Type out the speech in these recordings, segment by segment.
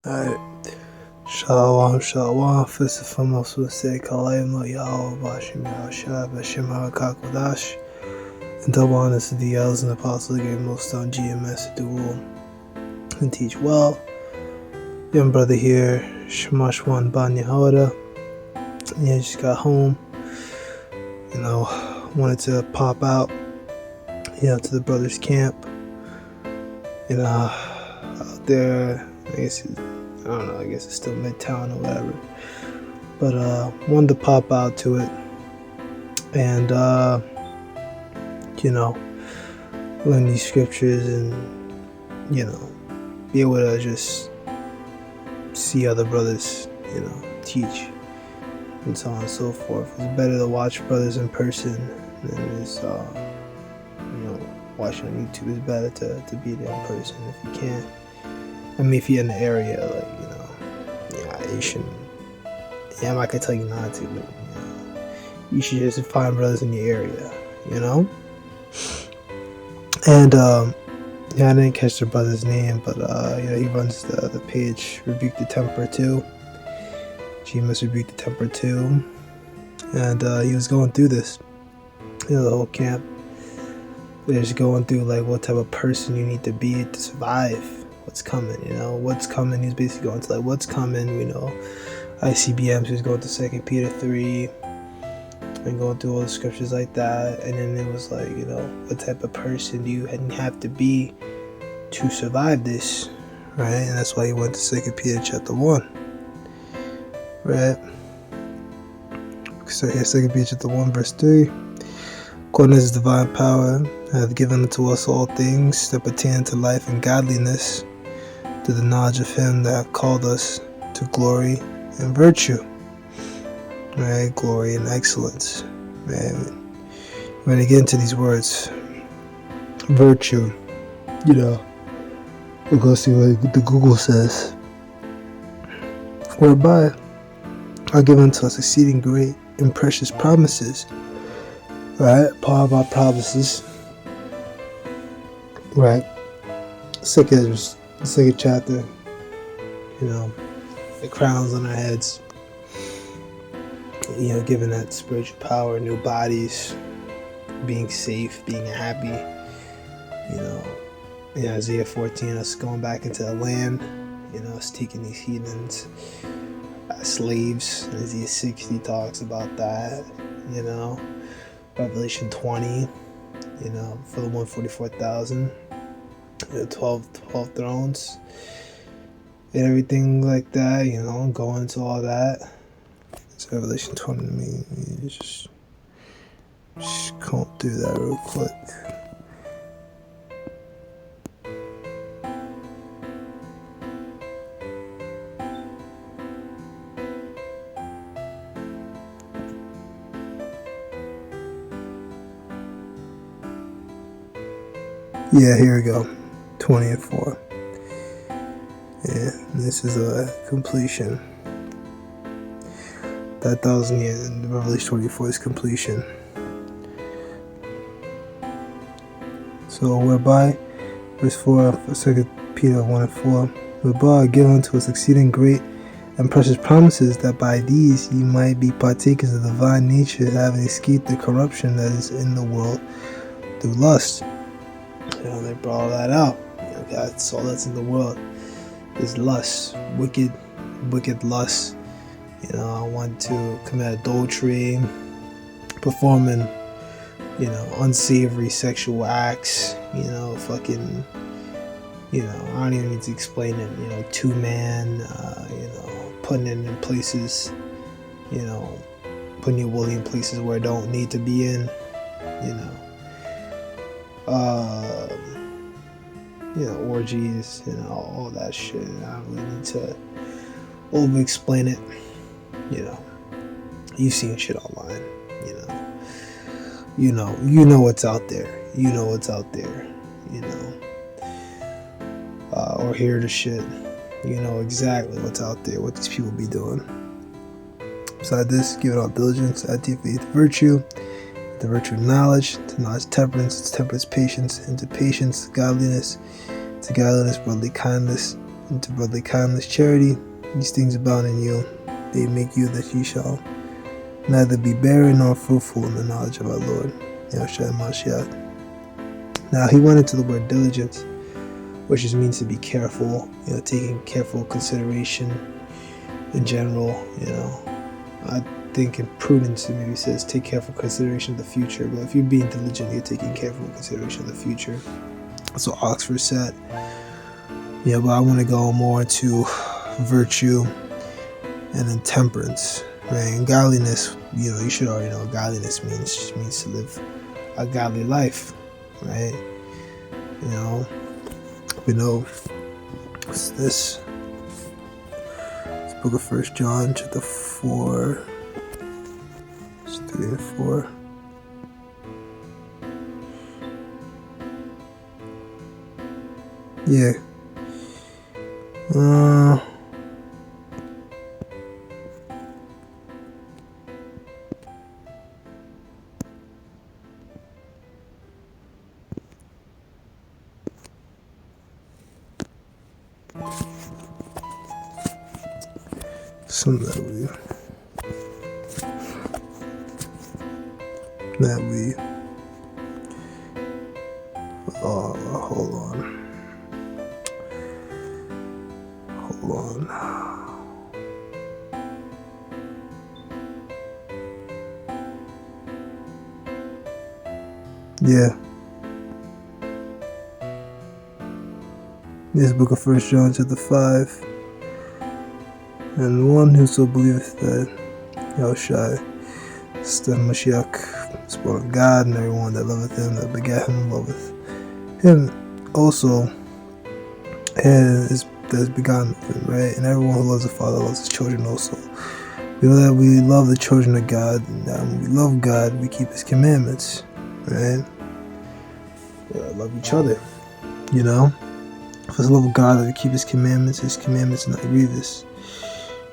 Alright. Shalom, shalom. First and foremost, we'll say Kalayim Yahweh Bashim Yahushua Bashim HaKakodash. And double honors to the elders and apostles who gave most on GMS to do rule and teach well. Young brother here, Shamash Wan Ban Yehoda. Yeah, just got home. Wanted to pop out, to the brothers' camp. Out there, I guess it's still Midtown or whatever. But wanted to pop out to it and learn these scriptures and be able to just see other brothers teach and so on and so forth. It's better to watch brothers in person than just watching on YouTube. It's better to be there in person if you can. I mean, if you're in the area, you shouldn't. Yeah, I'm not gonna tell you not to, but you should just find brothers in your area, And I didn't catch the brother's name, but he runs the page Rebuke the Temper 2. GMS Rebuke the Temper 2, and he was going through this, the whole camp. They're just going through what type of person you need to be to survive. What's coming, what's coming. He's basically going to what's coming. We know ICBMs. He was going to 2 Peter 3 and going through all the scriptures like that. And then it was what type of person do you have to be to survive this, right? And that's why he went to 2 Peter chapter 1, right? So here, 2 Peter chapter 1 verse 3. According to his divine power, hath given unto us all things that pertain to life and godliness, to the knowledge of him that hath called us to glory and virtue, right? Glory and excellence, man. When I get into these words, virtue, we'll go see what the Google says. Whereby are given to us exceeding great and precious promises, right? Part of our promises, right? Second chapter, the crowns on our heads, giving that spiritual power, new bodies, being safe, being happy, Isaiah 14, us going back into the land, us taking these heathens as slaves. Isaiah 60 talks about that, Revelation 20, for the 144,000, 12 thrones, and everything like that, go into all that. It's Revelation 20. Let me just comb through that real quick. Yeah, here we go. 20 and 4. Yeah, this is a completion. That 1,000 years in Revelation 24 is completion. So whereby, verse 4, 2 Peter 1 and 4, whereby are given unto us exceeding great and precious promises, that by these ye might be partakers of the divine nature, having escaped the corruption that is in the world through lust. They brought all that out. That's all that's in the world is lust, wicked lust. I want to commit adultery, performing, unsavory sexual acts. I don't even need to explain it. Two-man, putting it in places, putting your willy in places where it don't need to be in, orgies, all that shit. I don't really need to over-explain it. You've seen shit online. You know what's out there. Or hear the shit. Exactly what's out there. What these people be doing. Beside this, give it all diligence, add to your faith virtue, the virtue of knowledge, to knowledge temperance, to temperance patience, and to patience godliness, to godliness brotherly kindness, and to brotherly kindness, charity. These things abound in you. They make you that ye shall neither be barren nor fruitful in the knowledge of our Lord, Yahushua Mashiach. Now he went into the word diligence, which just means to be careful, taking careful consideration in general. I think in prudence it maybe says take careful consideration of the future, but if you're being diligent, you're taking careful consideration of the future. That's what Oxford said. But I want to go more into virtue and then temperance, right? And godliness, you should already know what godliness means. It just means to live a godly life, right? We know it's this book of 1 John chapter 4, 3 and 4. Yeah. Some that we hold on. Yeah. This book of 1 John chapter 5. And one whoso believeth that Yahushua is the Mashiach, is born of God, and everyone that loveth him, that begat him, loveth him also, and that is begotten of him, right? And everyone who loves the Father loves his children also. We know that we love the children of God, and that when we love God, we keep his commandments, right? Love each other, For the love of God, that we keep his commandments are not grievous.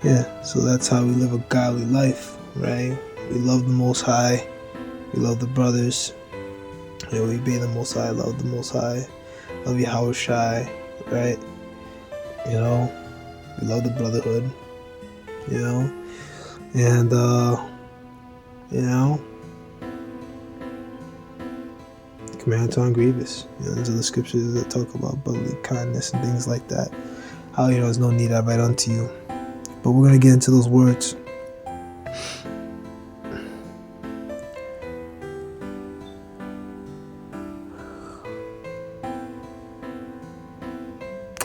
Yeah, so that's how we live a godly life, right? We love the Most High, we love the brothers, we obey the Most High, love the Most High, love Yahushua, right? We love the brotherhood, and commandments aren't grievous. These are the scriptures that talk about brotherly kindness and things like that. How there's no need I write unto you. But we're going to get into those words.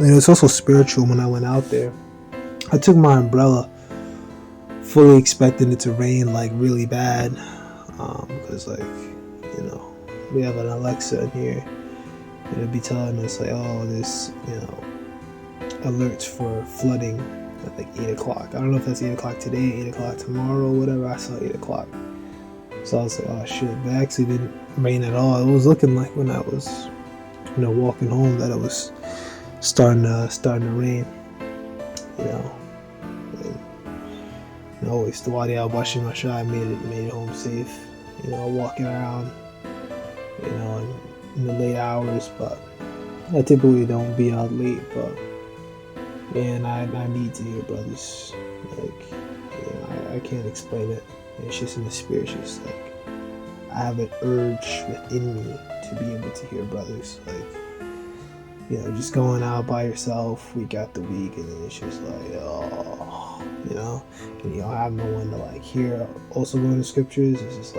It's also spiritual. When I went out there, I took my umbrella, fully expecting it to rain like really bad, because we have an Alexa in here, and it'd be telling us there's alerts for flooding at like 8 o'clock. I don't know if that's 8 o'clock today, 8 o'clock tomorrow, whatever. I saw 8 o'clock. So I was like, oh shit, but it actually didn't rain at all. It was looking like when I was, walking home that it was starting to rain. Always the while I was washing my shot, I made it home safe. Walking around, in the late hours, but I typically don't be out late, but man, I need to hear brothers. I can't explain it. It's just in the spirit. It's just I have an urge within me to be able to hear brothers. Just going out by yourself week after week, and then it's just and you don't have no one to hear. Also going to scriptures, it's just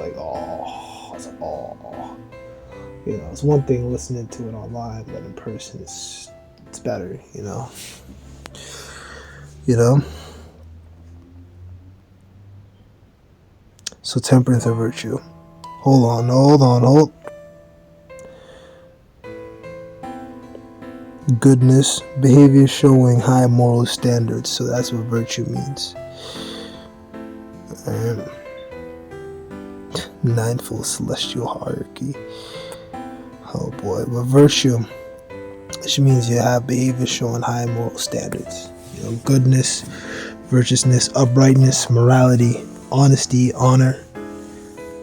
it's one thing listening to it online, but in person it's better, So temperance and virtue. Hold on. Goodness, behavior showing high moral standards. So that's what virtue means. Ninefold celestial hierarchy. Oh boy, but virtue, which means you have behavior showing high moral standards. Goodness, virtuousness, uprightness, morality, honesty, honor,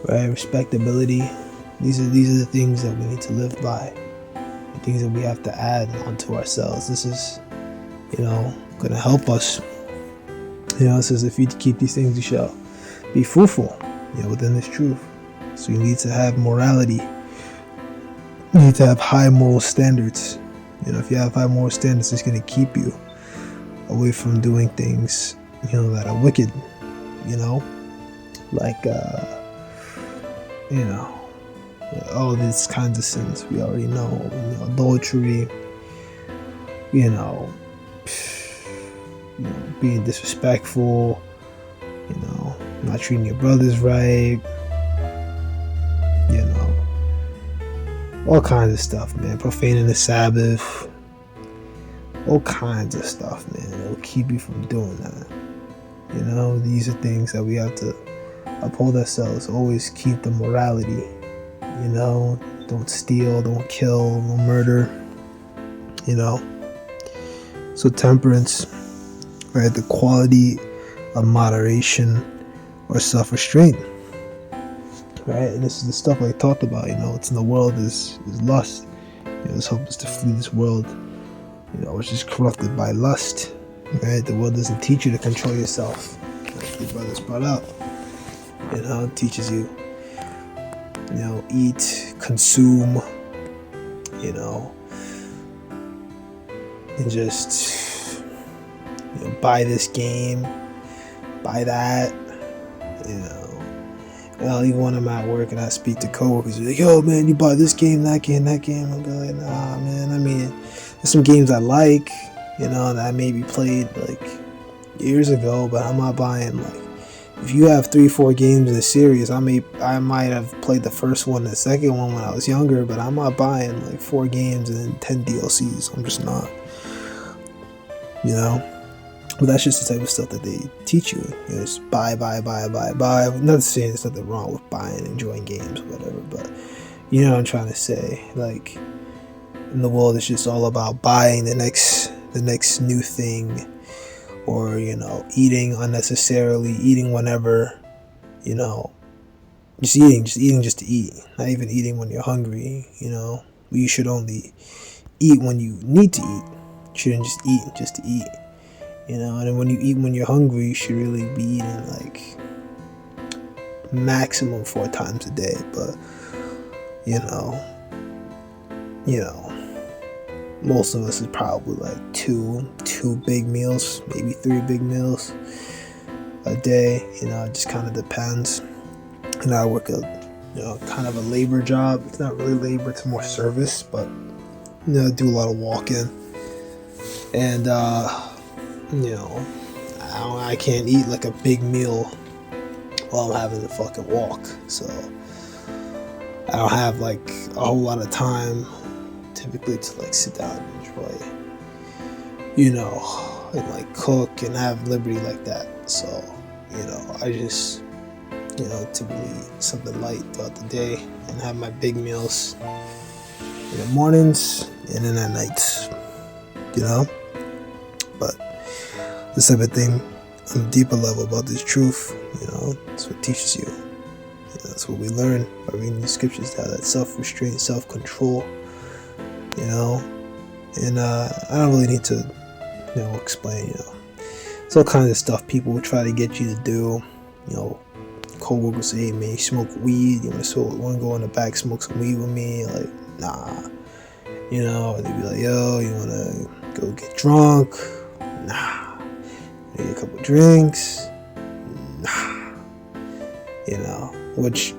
right? Respectability. These are the things that we need to live by. The things that we have to add onto ourselves. This is gonna help us. It says, if you keep these things, you shall be fruitful, within this truth. So you need to have morality. You need to have high moral standards. If you have high moral standards, it's going to keep you away from doing things, that are wicked, like, all these kinds of sins we already know, adultery, being disrespectful, not treating your brothers right, all kinds of stuff, man. Profaning the Sabbath, all kinds of stuff, man. It'll keep you from doing that. These are things that we have to uphold ourselves. Always keep the morality. Don't steal, don't kill, no murder. So temperance, right? The quality of moderation or self-restraint, right? And this is the stuff I talked about. What's in the world is lust. This hope is to flee this world, which is corrupted by lust, right? The world doesn't teach you to control yourself, like your brothers brought up. It teaches you, eat, consume, and just buy this game, buy that, even when I'm at work and I speak to coworkers, they're like, yo man, you buy this game, that game. I'll be like, nah man, there's some games I like, that I maybe played like years ago, but I'm not buying, like, if you have 3-4 games in a series, I might have played the first one and the second one when I was younger, but I'm not buying like 4 games and 10 DLCs. I'm just not. But that's just the type of stuff that they teach you. Just buy. Not saying there's nothing wrong with buying and enjoying games or whatever, but what I'm trying to say. Like, in the world, it's just all about buying the next new thing, or eating unnecessarily, eating whenever, just eating just to eat, not even eating when you're hungry. You should only eat when you need to eat. You shouldn't just eat just to eat. And then when you eat when you're hungry, you should really be eating like maximum 4 times a day. But most of us is probably like two big meals, maybe 3 big meals a day. It just kind of depends. And I work kind of a labor job. It's not really labor, it's more service, but I do a lot of walking. And I can't eat like a big meal while I'm having to fucking walk. So I don't have like a whole lot of time typically to like sit down and enjoy, and like cook and have liberty like that. So, I just, typically eat something light throughout the day and have my big meals in the mornings and then at nights, But this type of thing on a deeper level about this truth, it's what teaches you. That's what we learn by reading the scriptures, that self-restraint, self-control, and I don't really need to, explain, it's all kinds of stuff people will try to get you to do. Co-workers say, hey man, you smoke weed, you want to go in the back, smoke some weed with me? Like, nah. Or they'd be like, yo, you want to go get drunk? Nah. Maybe a couple drinks? Nah. Which,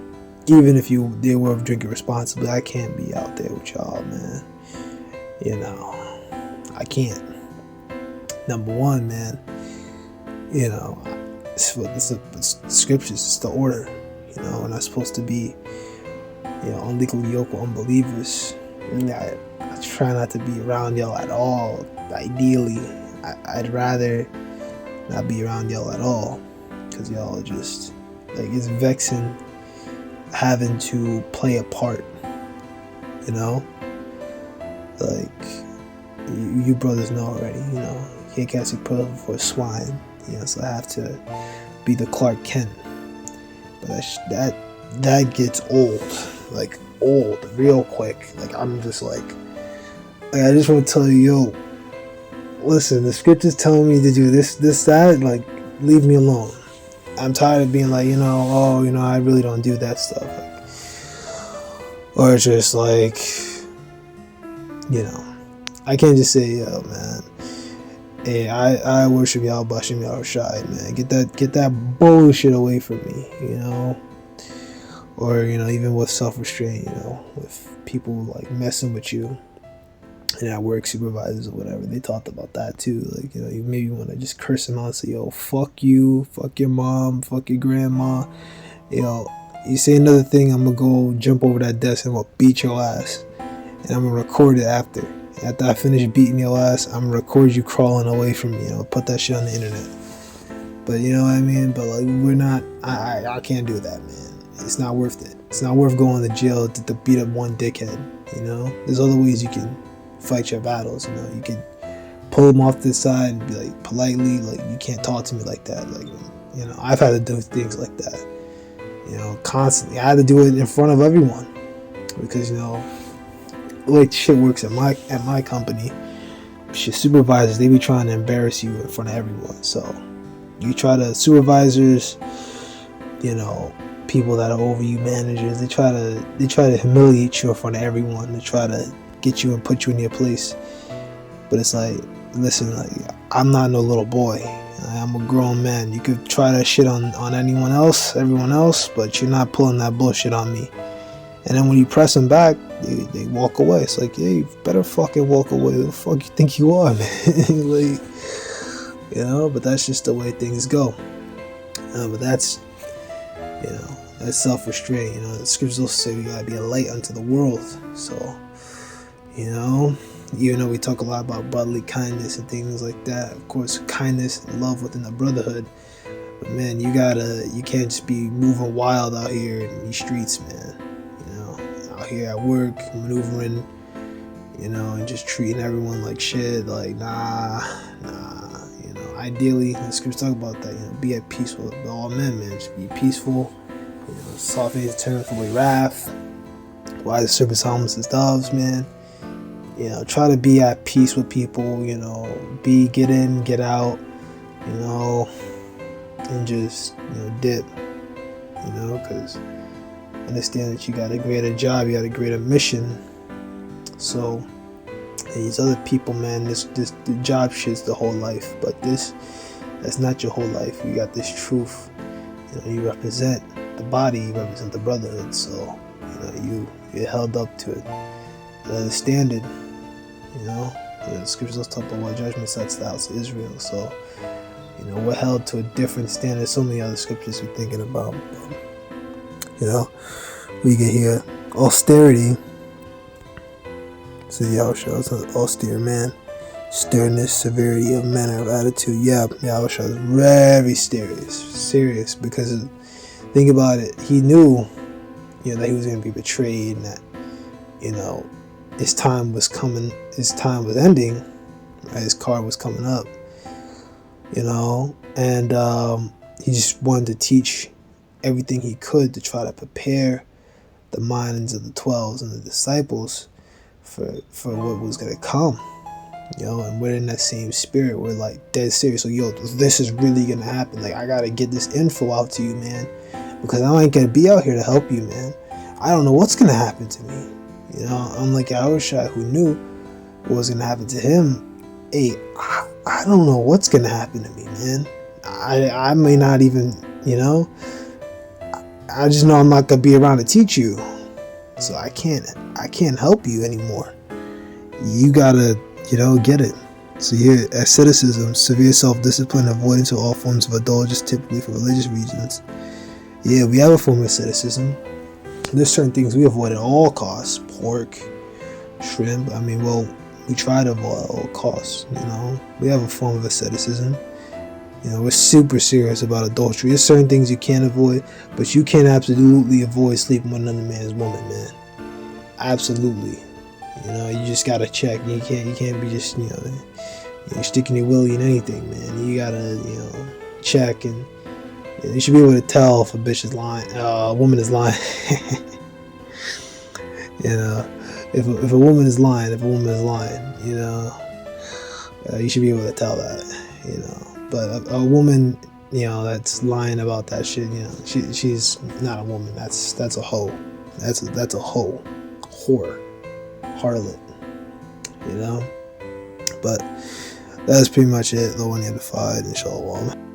even if they were drinking responsibly, I can't be out there with y'all, man. I can't. Number one, man, it's scriptures, it's the order. We're not supposed to be, unequally yoked with unbelievers. I try not to be around y'all at all. Ideally, I'd rather not be around y'all at all, because y'all are just, like, it's vexing having to play a part, like, you brothers know already, you can't cast a pearl before a swine, so I have to be the Clark Kent. But that gets old, like, real quick. Like, I'm just like I just want to tell you, yo, listen, the scripture's telling me to do this, that. Like, leave me alone. I'm tired of being like, I really don't do that stuff. Or just like, I can't just say, yo, man, hey, I worship Yahweh Bashem Yahushai, man. Get that bullshit away from me, Or, even with self-restraint, with people like messing with you and at work, supervisors or whatever, they talked about that too. Like, you maybe want to just curse them out and say, yo, fuck you, fuck your mom, fuck your grandma. You say another thing, I'm going to go jump over that desk and I'm going to beat your ass. And I'm going to record it after. After I finish beating your ass, I'm going to record you crawling away from me. Put that shit on the internet. But you know what I mean? But like, we're not, I can't do that, man. It's not worth it. It's not worth going to jail to beat up one dickhead, There's other ways you can fight your battles, You can pull them off to the side and be like, politely, like, you can't talk to me like that. Like, I've had to do things like that. Constantly. I had to do it in front of everyone because, the way shit works at my company, shit, supervisors, they be trying to embarrass you in front of everyone. So you try to, supervisors, people that are over you, managers, they try to humiliate you in front of everyone to try to get you and put you in your place. But it's like, listen, like, I'm not no little boy. I'm a grown man. You could try that shit on everyone else, but you're not pulling that bullshit on me. And then when you press them back, they walk away. It's like, yeah, you better fucking walk away. Who the fuck you think you are, man? Like, but that's just the way things go. But that's, that's self-restraint. The scriptures also say we gotta be a light unto the world. So, even though we talk a lot about brotherly kindness and things like that, of course, kindness and love within the brotherhood. But man, you can't just be moving wild out here in these streets, man. Out here at work, maneuvering, and just treating everyone like shit. Like, nah. Ideally, the scriptures talk about that. Be at peace with all men, man. Just be peaceful. Soften his turn from away wrath. Why the serpents harmless as doves, man. Try to be at peace with people, get in, get out, and just, dip, because understand that you got a greater job, you got a greater mission. So, these other people, man, the job shit's the whole life, but that's not your whole life. You got this truth, you represent the body, you represent the brotherhood, so, you're held up to it. The standard, the scriptures also talk about what judgment sets the house of Israel. So, we're held to a different standard. So many other scriptures we're thinking about. We get here austerity. So Yahushua is an austere man. Sternness, severity of manner of attitude. Yeah, Yahushua is very serious because think about it. He knew, that he was going to be betrayed and that, his time was coming, his time was ending, right? His card was coming up, and he just wanted to teach everything he could to try to prepare the minds of the 12s and the disciples for what was going to come, and we're in that same spirit. We're like dead serious. So, this is really going to happen. Like, I got to get this info out to you, man, because I ain't going to be out here to help you, man. I don't know what's going to happen to me. I'm like Yahushua, who knew what was going to happen to him. Hey, I don't know what's going to happen to me, man. I may not even, I just know I'm not going to be around to teach you. So I can't help you anymore. You got to, get it. So here, asceticism, severe self-discipline, avoidance of all forms of indulgence, typically for religious reasons. Yeah, we have a form of asceticism. There's certain things we avoid at all costs. Pork, shrimp. We try to avoid at all costs, We have a form of asceticism. We're super serious about adultery. There's certain things you can't avoid, but you can't absolutely avoid sleeping with another man's woman, man. Absolutely. You just gotta check. You can't be just, you're sticking your willy in anything, man. You gotta, check, and you should be able to tell if a bitch is lying, a woman is lying. If a woman is lying, You should be able to tell that, you know. But a woman, you know, that's lying about that shit, you know, she's not a woman. That's a hoe. That's a hoe, whore, harlot, you know. But that's pretty much it. Low and Unified and Shalom.